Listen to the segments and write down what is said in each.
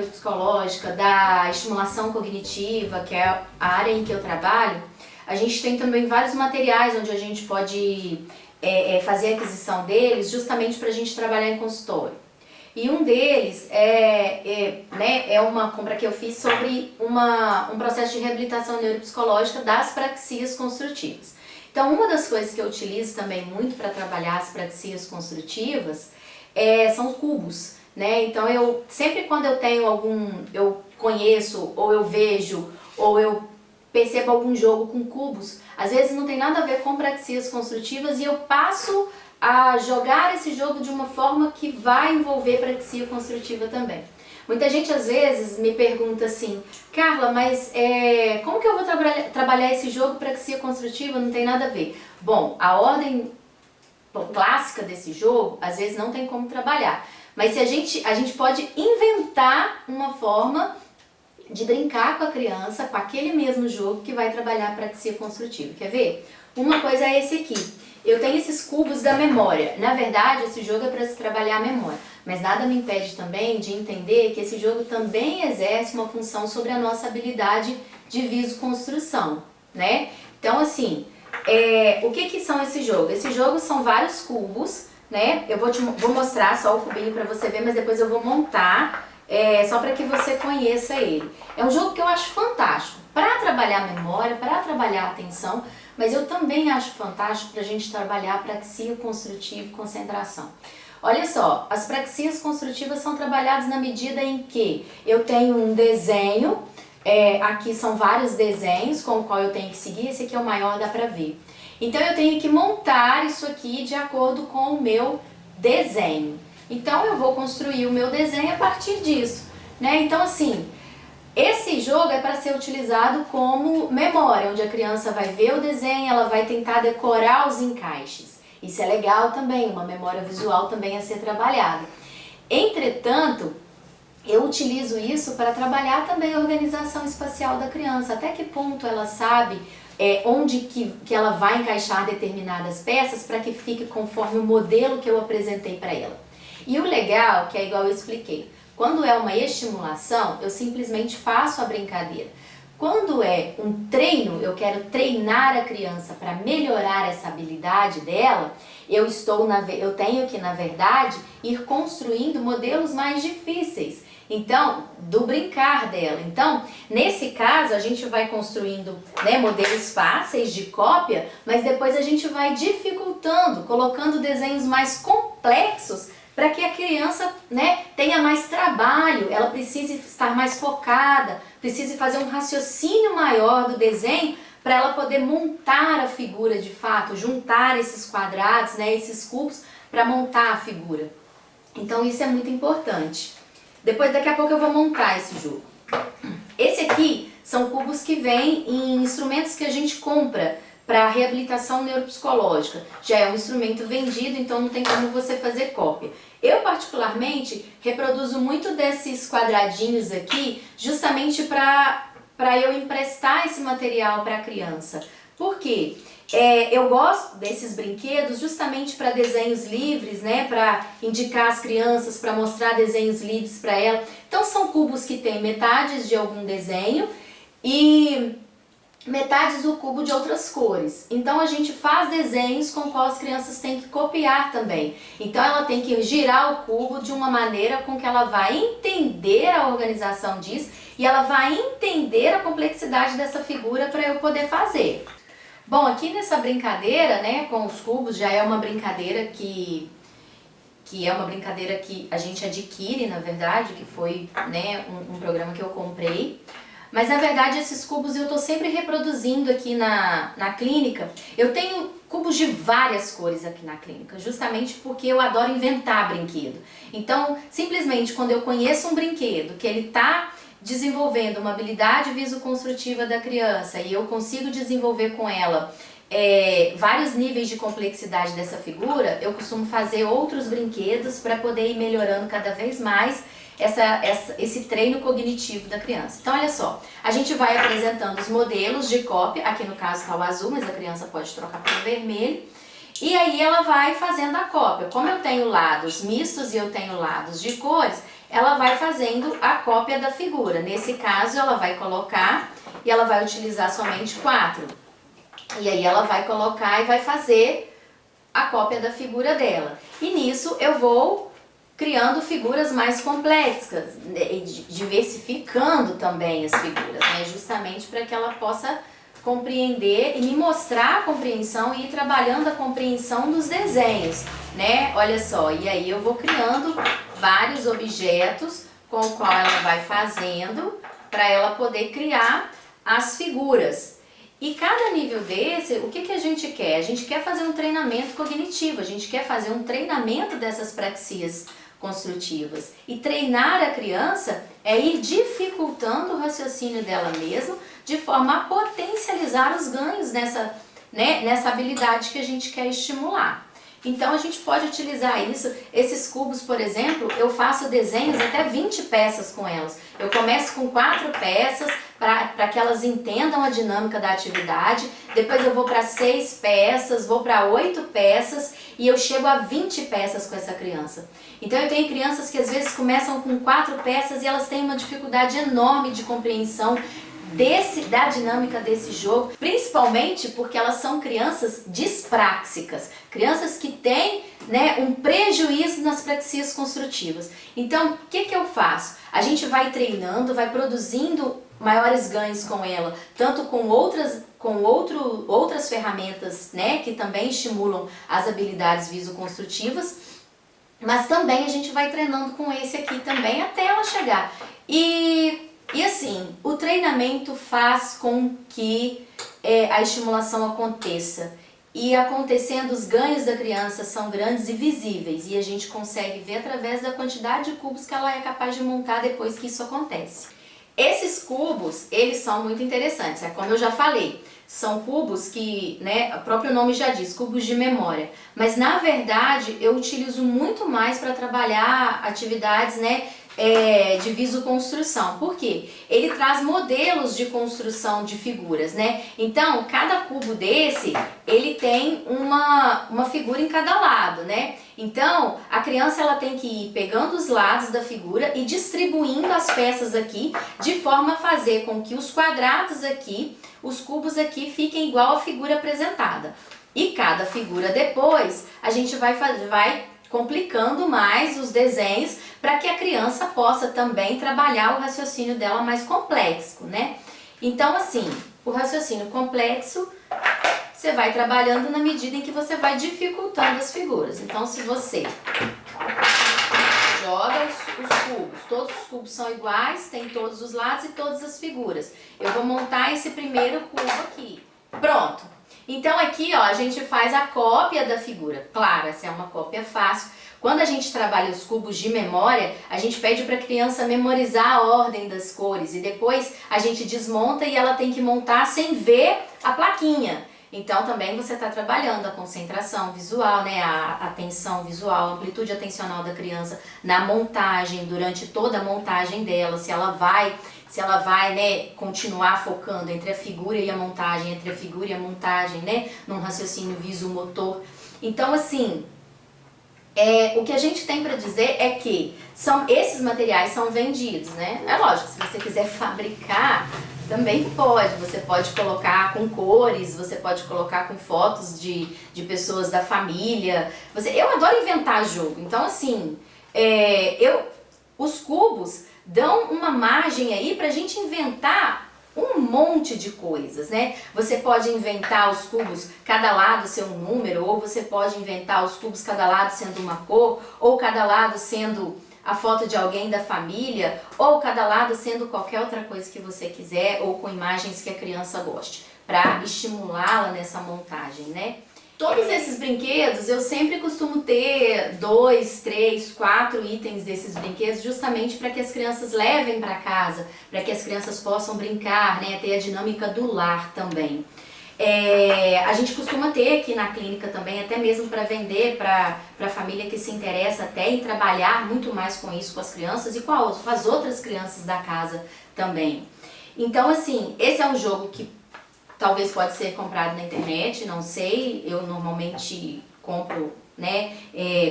neuropsicológica, da estimulação cognitiva, que é a área em que eu trabalho, a gente tem também vários materiais onde a gente pode fazer a aquisição deles, justamente para a gente trabalhar em consultório. E um deles é uma compra que eu fiz sobre um processo de reabilitação neuropsicológica das praxias construtivas. Então, uma das coisas que eu utilizo também muito para trabalhar as praxias construtivas são os cubos, né? Então, sempre quando eu tenho eu conheço, ou eu vejo, ou eu percebo algum jogo com cubos, às vezes não tem nada a ver com praxias construtivas e eu passo a jogar esse jogo de uma forma que vai envolver praxia construtiva também. Muita gente às vezes me pergunta assim, Carla, mas como que eu vou trabalhar esse jogo praxia construtiva? Não tem nada a ver. Bom, a ordem clássica desse jogo, às vezes não tem como trabalhar. Mas se a gente pode inventar uma forma de brincar com a criança, com aquele mesmo jogo que vai trabalhar a praxia construtiva. Quer ver? Uma coisa é esse aqui. Eu tenho esses cubos da memória. Na verdade, esse jogo é para se trabalhar a memória. Mas nada me impede também de entender que esse jogo também exerce uma função sobre a nossa habilidade de visoconstrução, né? Então, assim, o que são esse jogo? Esse jogo são vários cubos, né? Eu vou mostrar só o cubinho para você ver, mas depois eu vou montar, só para que você conheça ele. É um jogo que eu acho fantástico para trabalhar a memória, para trabalhar a atenção, mas eu também acho fantástico para a gente trabalhar a praxia construtiva e concentração. Olha só, as praxias construtivas são trabalhadas na medida em que eu tenho um desenho, aqui são vários desenhos com o qual eu tenho que seguir, esse aqui é o maior, dá pra ver. Então eu tenho que montar isso aqui de acordo com o meu desenho. Então eu vou construir o meu desenho a partir disso, né? Então assim, esse jogo é para ser utilizado como memória, onde a criança vai ver o desenho, ela vai tentar decorar os encaixes. Isso é legal também, uma memória visual também a ser trabalhada. Entretanto, eu utilizo isso para trabalhar também a organização espacial da criança. Até que ponto ela sabe onde que ela vai encaixar determinadas peças para que fique conforme o modelo que eu apresentei para ela. E o legal, que é igual eu expliquei, quando é uma estimulação, eu simplesmente faço a brincadeira. Quando é um treino, eu quero treinar a criança para melhorar essa habilidade dela, eu tenho que, na verdade, ir construindo modelos mais difíceis. Então, do brincar dela. Então, nesse caso, a gente vai construindo, né, modelos fáceis de cópia, mas depois a gente vai dificultando, colocando desenhos mais complexos para que a criança, né, tenha mais trabalho, ela precise estar mais focada, precise fazer um raciocínio maior do desenho para ela poder montar a figura de fato, juntar esses quadrados, né, esses cubos para montar a figura. Então isso é muito importante. Daqui a pouco eu vou montar esse jogo. Esse aqui são cubos que vêm em instrumentos que a gente compra para reabilitação neuropsicológica. Já é um instrumento vendido, então não tem como você fazer cópia. Eu particularmente reproduzo muito desses quadradinhos aqui justamente para eu emprestar esse material para a criança. Por quê? Eu gosto desses brinquedos justamente para desenhos livres, né? Para indicar as crianças, para mostrar desenhos livres para ela. Então são cubos que têm metades de algum desenho e metades do cubo de outras cores. Então a gente faz desenhos com qual as crianças têm que copiar também. Então ela tem que girar o cubo de uma maneira com que ela vai entender a organização disso e ela vai entender a complexidade dessa figura para eu poder fazer. Bom, aqui nessa brincadeira, né, com os cubos, já é uma brincadeira que a gente adquire, na verdade, que foi, né, um programa que eu comprei. Mas na verdade esses cubos eu estou sempre reproduzindo aqui na clínica. Eu tenho cubos de várias cores aqui na clínica, justamente porque eu adoro inventar brinquedo. Então, simplesmente quando eu conheço um brinquedo que ele está desenvolvendo uma habilidade visoconstrutiva da criança e eu consigo desenvolver com ela vários níveis de complexidade dessa figura, eu costumo fazer outros brinquedos para poder ir melhorando cada vez mais esse treino cognitivo da criança. Então olha só, a gente vai apresentando os modelos de cópia, aqui no caso está o azul, mas a criança pode trocar para o vermelho, e aí ela vai fazendo a cópia. Como eu tenho lados mistos e eu tenho lados de cores, ela vai fazendo a cópia da figura. Nesse caso, ela vai colocar e ela vai utilizar somente 4. E aí ela vai colocar e vai fazer a cópia da figura dela. E nisso eu vou criando figuras mais complexas, diversificando também as figuras, né? Justamente para que ela possa compreender e me mostrar a compreensão e ir trabalhando a compreensão dos desenhos, né? Olha só, e aí eu vou criando vários objetos com o qual ela vai fazendo para ela poder criar as figuras. E cada nível desse, o que a gente quer? A gente quer fazer um treinamento cognitivo, a gente quer fazer um treinamento dessas praxias construtivas. E treinar a criança é ir dificultando o raciocínio dela mesma, de forma a potencializar os ganhos nessa habilidade que a gente quer estimular. Então a gente pode utilizar isso, esses cubos, por exemplo, eu faço desenhos até 20 peças com elas. Eu começo com 4 peças para que elas entendam a dinâmica da atividade, depois eu vou para 6 peças, vou para 8 peças e eu chego a 20 peças com essa criança. Então eu tenho crianças que às vezes começam com 4 peças e elas têm uma dificuldade enorme de compreensão da dinâmica desse jogo, principalmente porque elas são crianças dispráxicas, crianças que têm, né, um prejuízo nas praxias construtivas. Então, o que eu faço? A gente vai treinando, vai produzindo maiores ganhos com ela, tanto com outras ferramentas, né, que também estimulam as habilidades visoconstrutivas, mas também a gente vai treinando com esse aqui também até ela chegar. E assim, o treinamento faz com que a estimulação aconteça. E acontecendo, os ganhos da criança são grandes e visíveis. E a gente consegue ver através da quantidade de cubos que ela é capaz de montar depois que isso acontece. Esses cubos, eles são muito interessantes. É como eu já falei, são cubos que, né, o próprio nome já diz, cubos de memória. Mas na verdade, eu utilizo muito mais para trabalhar atividades, né, de visoconstrução. Por quê? Ele traz modelos de construção de figuras, né? Então, cada cubo desse, ele tem uma figura em cada lado, né? Então, a criança ela tem que ir pegando os lados da figura e distribuindo as peças aqui, de forma a fazer com que os quadrados aqui, os cubos aqui, fiquem igual à figura apresentada. E cada figura depois, a gente vai complicando mais os desenhos para que a criança possa também trabalhar o raciocínio dela mais complexo, né? Então, assim, o raciocínio complexo você vai trabalhando na medida em que você vai dificultando as figuras. Então, se você joga os cubos, todos os cubos são iguais, tem todos os lados e todas as figuras. Eu vou montar esse primeiro cubo aqui. Pronto! Então aqui, ó, a gente faz a cópia da figura. Claro, essa é uma cópia fácil. Quando a gente trabalha os cubos de memória, a gente pede para a criança memorizar a ordem das cores e depois a gente desmonta e ela tem que montar sem ver a plaquinha. Então também você está trabalhando a concentração visual, né, a atenção visual, a amplitude atencional da criança na montagem, durante toda a montagem dela, se ela vai, né, continuar focando entre a figura e a montagem, entre a figura e a montagem, né, num raciocínio visomotor. Então, assim, o que a gente tem para dizer é que esses materiais são vendidos, né? É lógico, se você quiser fabricar, também pode. Você pode colocar com cores, você pode colocar com fotos de pessoas da família. Eu adoro inventar jogo, então, assim, os cubos dão uma margem aí pra gente inventar um monte de coisas, né? Você pode inventar os cubos, cada lado ser um número, ou você pode inventar os cubos, cada lado sendo uma cor, ou cada lado sendo a foto de alguém da família, ou cada lado sendo qualquer outra coisa que você quiser, ou com imagens que a criança goste, para estimulá-la nessa montagem, né? Todos esses brinquedos, eu sempre costumo ter 2, 3, 4 itens desses brinquedos, justamente para que as crianças levem para casa, para que as crianças possam brincar, né, ter a dinâmica do lar também. A gente costuma ter aqui na clínica também, até mesmo para vender para a família que se interessa até em trabalhar muito mais com isso com as crianças e com as outras crianças da casa também. Então, assim, esse é um jogo que talvez pode ser comprado na internet, não sei. Eu normalmente compro né,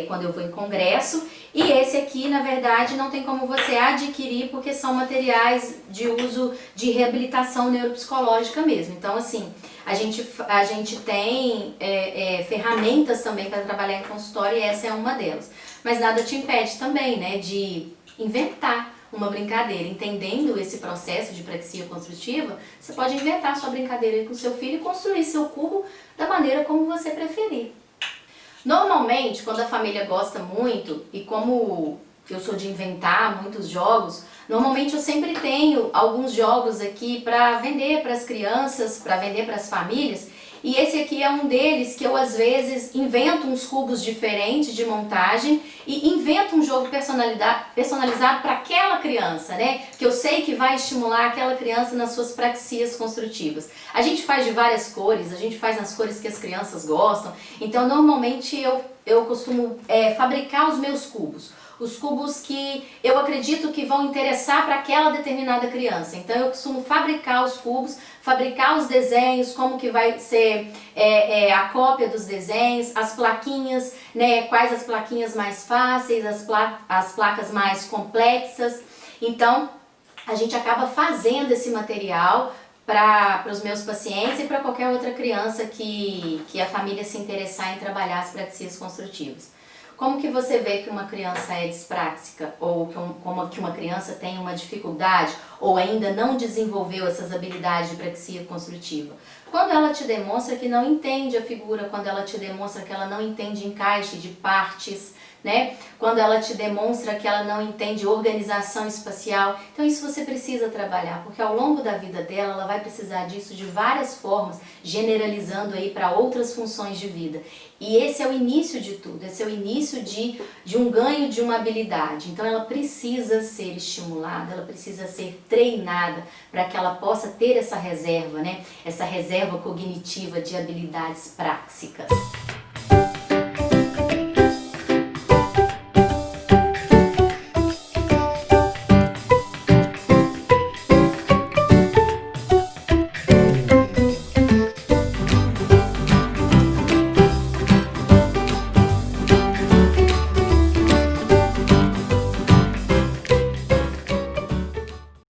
quando eu vou em congresso. E esse aqui, na verdade, não tem como você adquirir porque são materiais de uso de reabilitação neuropsicológica mesmo. Então, assim, a gente tem ferramentas também para trabalhar em consultório e essa é uma delas. Mas nada te impede também, né, de inventar uma brincadeira. Entendendo esse processo de praxia construtiva, você pode inventar sua brincadeira aí com seu filho e construir seu cubo da maneira como você preferir. Normalmente, quando a família gosta muito, e como eu sou de inventar muitos jogos, normalmente eu sempre tenho alguns jogos aqui para vender para as crianças, para vender para as famílias, e esse aqui é um deles que eu às vezes invento uns cubos diferentes de montagem e invento um jogo personalizado para aquela criança, né? Que eu sei que vai estimular aquela criança nas suas praxias construtivas. A gente faz de várias cores, a gente faz nas cores que as crianças gostam, então normalmente eu costumo fabricar os meus cubos. Os cubos que eu acredito que vão interessar para aquela determinada criança. Então eu costumo fabricar os cubos, fabricar os desenhos, como que vai ser a cópia dos desenhos, as plaquinhas, né, quais as plaquinhas mais fáceis, as placas mais complexas. Então a gente acaba fazendo esse material para os meus pacientes e para qualquer outra criança que a família se interessar em trabalhar as praxias construtivas. Como que você vê que uma criança é dispráxica ou que uma criança tem uma dificuldade ou ainda não desenvolveu essas habilidades de praxia construtiva? Quando ela te demonstra que não entende a figura, quando ela te demonstra que ela não entende encaixe de partes, né? Quando ela te demonstra que ela não entende organização espacial. Então isso você precisa trabalhar, porque ao longo da vida dela ela vai precisar disso de várias formas, generalizando aí para outras funções de vida. E esse é o início de tudo, esse é o início de um ganho de uma habilidade. Então ela precisa ser estimulada, ela precisa ser treinada para que ela possa ter essa reserva, né? Essa reserva cognitiva de habilidades práxicas.